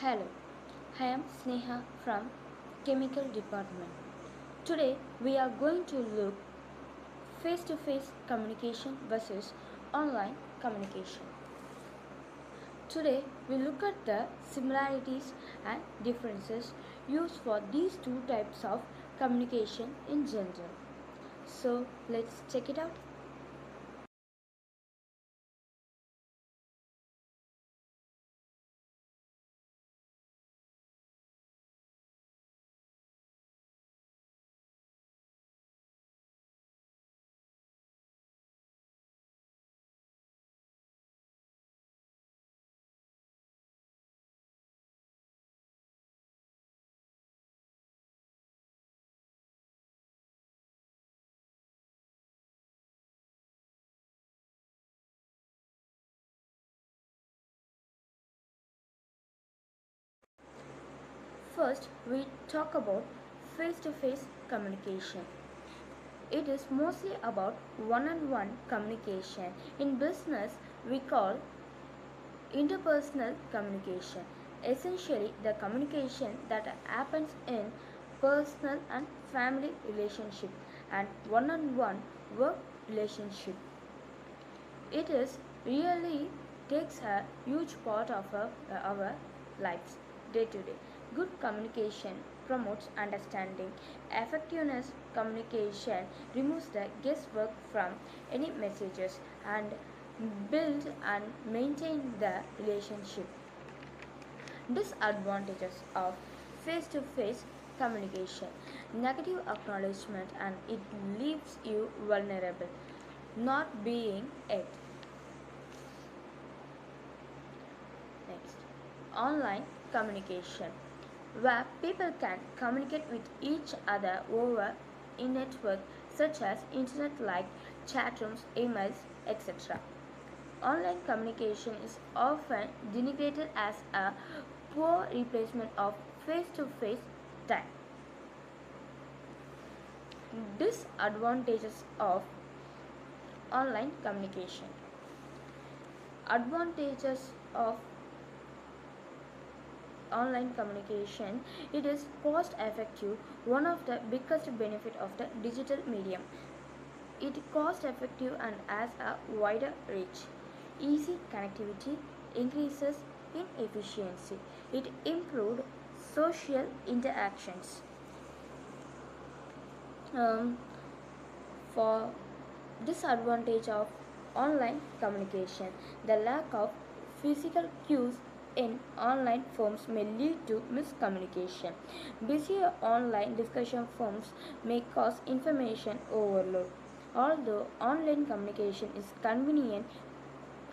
Hello, I am Sneha from Chemical Department. Today we are going to look face-to-face communication versus online communication. Today we look at the similarities and differences used for these two types of communication in general. So let's check it out. First, we talk about face-to-face communication. It is mostly about one-on-one communication. In business, we call interpersonal communication. Essentially, the communication that happens in personal and family relationship and one-on-one work relationship. It is really takes a huge part of our lives day to day. Good communication promotes understanding. Effectiveness communication removes the guesswork from any messages and build and maintain the relationship. Disadvantages of face to face communication: negative acknowledgement and it leaves you vulnerable. Not being it. Next, online communication, where people can communicate with each other over a network such as internet like chat rooms, emails, etc. Online communication is often denigrated as a poor replacement of face-to-face time. Disadvantages of online communication. Advantages of online communication: it is cost effective, one of the biggest benefit of the digital medium. It cost effective and has a wider reach. Easy connectivity increases in efficiency. It improved social interactions. um, for disadvantage of online communication, the lack of physical cues in online forums may lead to miscommunication. Busy online discussion forums may cause information overload. Although online communication is convenient,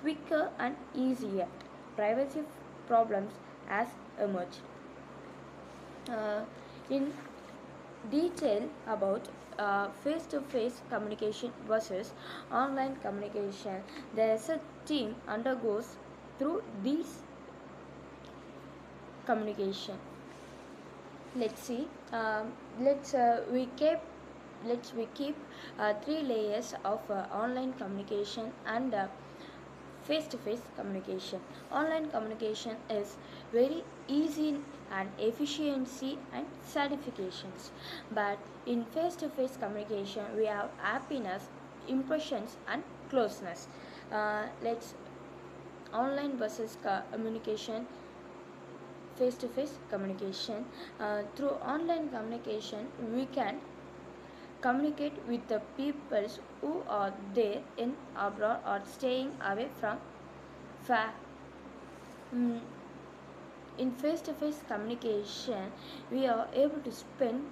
quicker and easier, privacy problems has emerged. In detail about face-to-face communication versus online communication, the a team undergoes through these communication. Let's see. Let's we keep three layers of online communication and face-to-face communication. Online communication is very easy and efficiency and certifications, but in face-to-face communication we have happiness, impressions and closeness. Let's online versus communication, face-to-face communication. Through online communication we can communicate with the people who are there in abroad or staying away from far. Mm, in face-to-face communication we are able to spend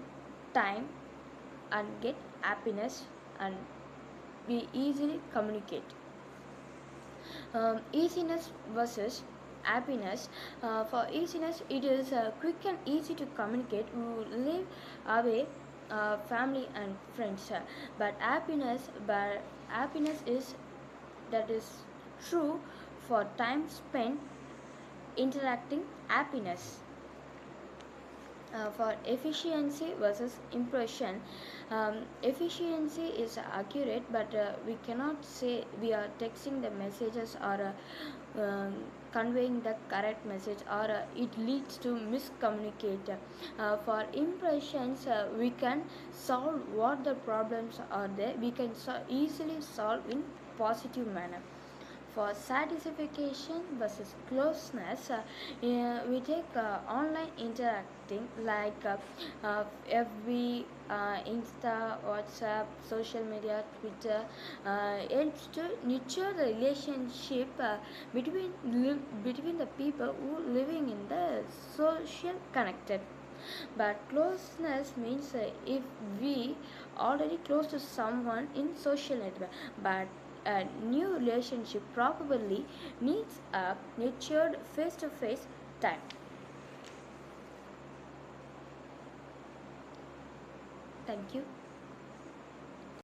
time and get happiness and we easily communicate. Easiness versus happiness. For easiness, it is quick and easy to communicate. We live away family and friends, but happiness is that is true for time spent interacting happiness. For efficiency versus impression, efficiency is accurate, but we cannot say we are texting the messages or conveying the correct message, or it leads to miscommunicate. For impressions, we can solve what the problems are there, we can easily solve in positive manner. For satisfaction versus closeness, we take online interacting like FB, Insta, WhatsApp, social media, Twitter, helps to nurture the relationship between the people who living in the social connected. But closeness means if we already close to someone in social network, but a new relationship probably needs a nurtured face-to-face time. Thank you.